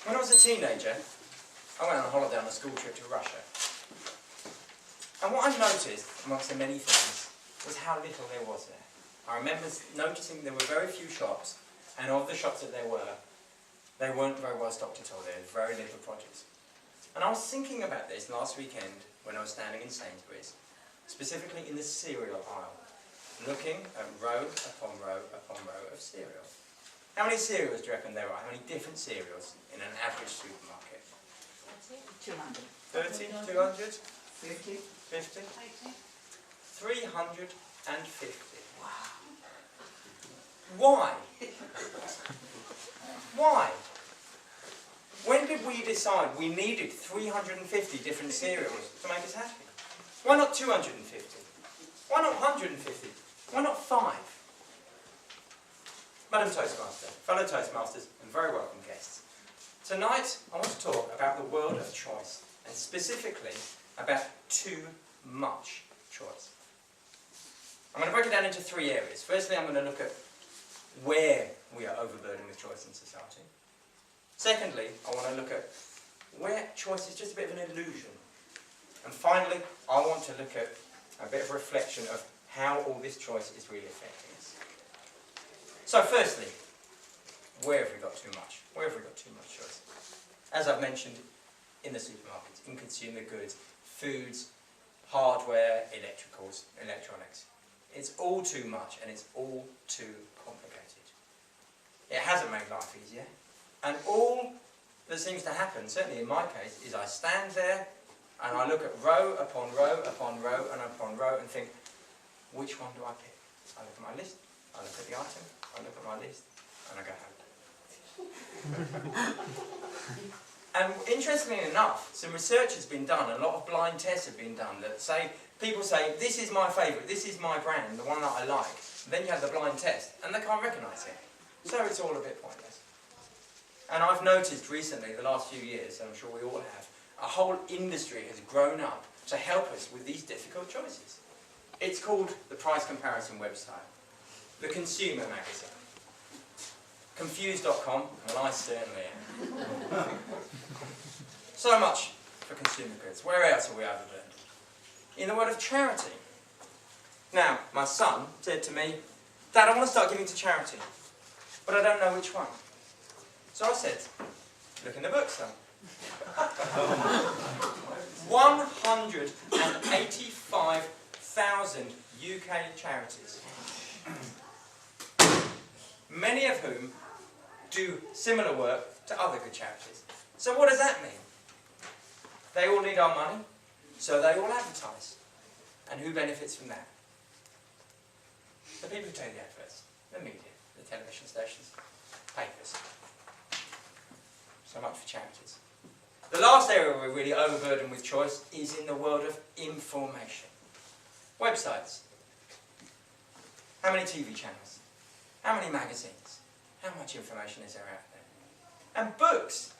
When I was a teenager, I went on a holiday on a school trip to Russia. And what I noticed, amongst the many things, was how little there was there. I remember noticing there were very few shops, and of the shops that there were, they weren't very well stocked at all. There was very little produce. And I was thinking about this last weekend when I was standing in Sainsbury's, specifically in the cereal aisle, looking at row upon row upon row of cereal. How many cereals do you reckon there are? How many different cereals in an average supermarket? 200. 30? 200? 50. 50? 350. Wow. Why? Why? When did we decide we needed 350 different cereals to make us happy? Why not 250? Why not 150? Why not 5? Madam Toastmaster, fellow Toastmasters, and very welcome guests. Tonight I want to talk about the world of choice, and specifically about too much choice. I'm going to break it down into 3 areas. Firstly, I'm going to look at where we are overburdened with choice in society. Secondly, I want to look at where choice is just a bit of an illusion. And finally, I want to look at a bit of a reflection of how all this choice is really affecting us. So firstly, where have we got too much? Where have we got too much choice? As I've mentioned, in the supermarkets, in consumer goods, foods, hardware, electricals, electronics. It's all too much and it's all too complicated. It hasn't made life easier. And all that seems to happen, certainly in my case, is I stand there and I look at row upon row upon row and upon row and think, which one do I pick? I look at my list, I look at the item, I look at my list, and I go home. And interestingly enough, some research has been done, a lot of blind tests have been done that say, people say, this is my favourite, this is my brand, the one that I like. And then you have the blind test, and they can't recognise it. So it's all a bit pointless. And I've noticed recently, the last few years, and I'm sure we all have, a whole industry has grown up to help us with these difficult choices. It's called the price comparison website, the consumer magazine. Confused.com, well I certainly am. So much for consumer goods. Where else are we overburdened? In the world of charity. Now, my son said to me, Dad, I want to start giving to charity, but I don't know which one. So I said, look in the book, son. 185,000 UK charities. Many of whom do similar work to other good charities. So what does that mean? They all need our money, so they all advertise. And who benefits from that? The people who take the adverts, the media, the television stations, papers. So much for charities. The last area we're really overburdened with choice is in the world of information. Websites. How many TV channels? How many magazines? How much information is there out there? And books.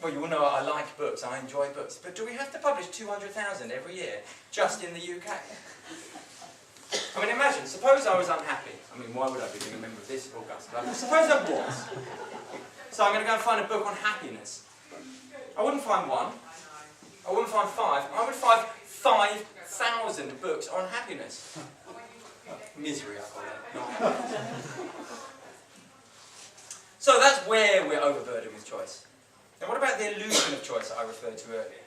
Well, you all know I like books, I enjoy books, but do we have to publish 200,000 every year just in the UK? I mean, imagine, suppose I was unhappy. I mean, why would I be being a member of this august club? Suppose I was. So I'm going to go and find a book on happiness. I wouldn't find one. I wouldn't find 5. I would find 5,000 books on happiness. Misery, I call it, not happiness. So that's where we're overburdened with choice. Now what about the illusion of choice that I referred to earlier?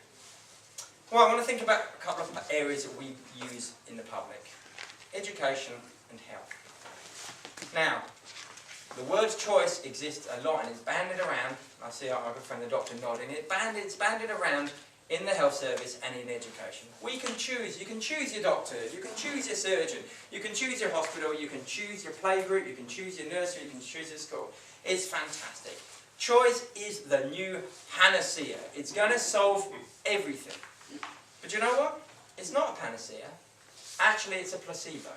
Well, I want to think about a couple of areas that we use in the public. Education and health. Now, the word choice exists a lot and it's banded around. I see our good friend the doctor nodding. It's banded around in the health service and in education. We can choose. You can choose your doctor. You can choose your surgeon. You can choose your hospital. You can choose your playgroup. You can choose your nursery. You can choose your school. It's fantastic. Choice is the new panacea. It's going to solve everything. But you know what? It's not a panacea. Actually, it's a placebo.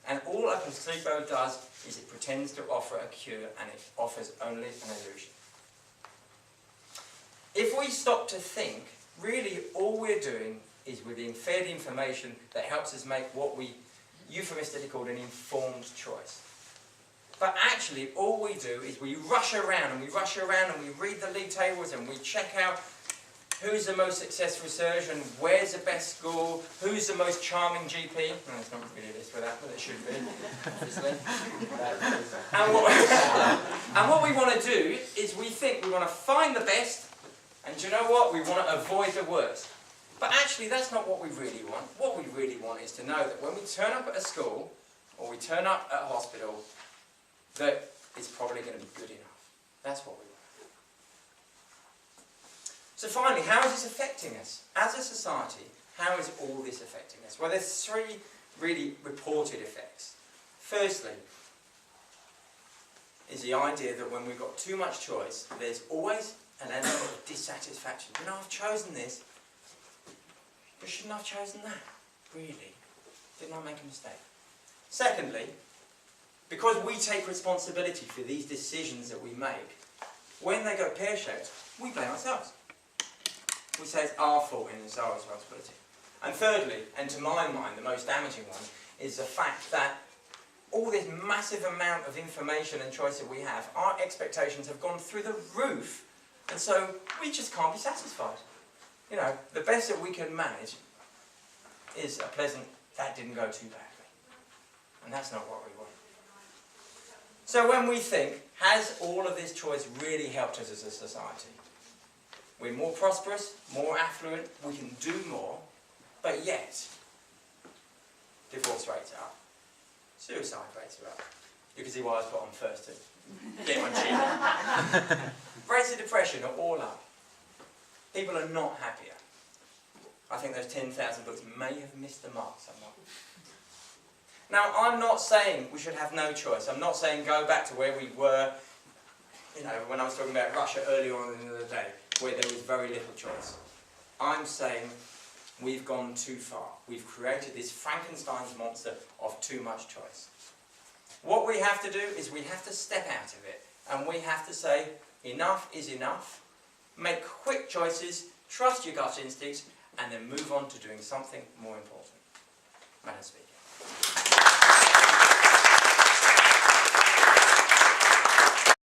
And all a placebo does is it pretends to offer a cure, and it offers only an illusion. If we stop to think, really all we're doing is we're being fed information that helps us make what we euphemistically called an informed choice. But actually, all we do is we rush around and we rush around and we read the league tables and we check out who's the most successful surgeon, where's the best school, who's the most charming GP. No, it's not really a list for that, but it should be, obviously. And what we want to do is we think we want to find the best, and do you know what? We want to avoid the worst. But actually, that's not what we really want. What we really want is to know that when we turn up at a school, or we turn up at a hospital, that it's probably going to be good enough. That's what we want. So finally, how is this affecting us? As a society, how is all this affecting us? Well, there's three really reported effects. Firstly, is the idea that when we've got too much choice, there's always an element of dissatisfaction. You know, I've chosen this, but shouldn't I have chosen that? Really? Didn't I make a mistake? Secondly, because we take responsibility for these decisions that we make, when they go pear-shaped, we blame ourselves. We say it's our fault and it's our responsibility. And thirdly, and to my mind the most damaging one, is the fact that all this massive amount of information and choice that we have, our expectations have gone through the roof, and so we just can't be satisfied. You know, the best that we can manage is a pleasant, that didn't go too badly. And that's not what we want. So when we think, has all of this choice really helped us as a society? We're more prosperous, more affluent, we can do more, but yet, divorce rates are up, suicide rates are up. You can see why I was put on first to get my cheap. Rates of depression are all up. People are not happier. I think those 10,000 books may have missed the mark somewhat. Now, I'm not saying we should have no choice. I'm not saying go back to where we were, you know, when I was talking about Russia earlier on in the day, where there was very little choice. I'm saying we've gone too far. We've created this Frankenstein's monster of too much choice. What we have to do is we have to step out of it, and we have to say, enough is enough. Make quick choices, trust your gut instincts, and then move on to doing something more important. Madam Speaker.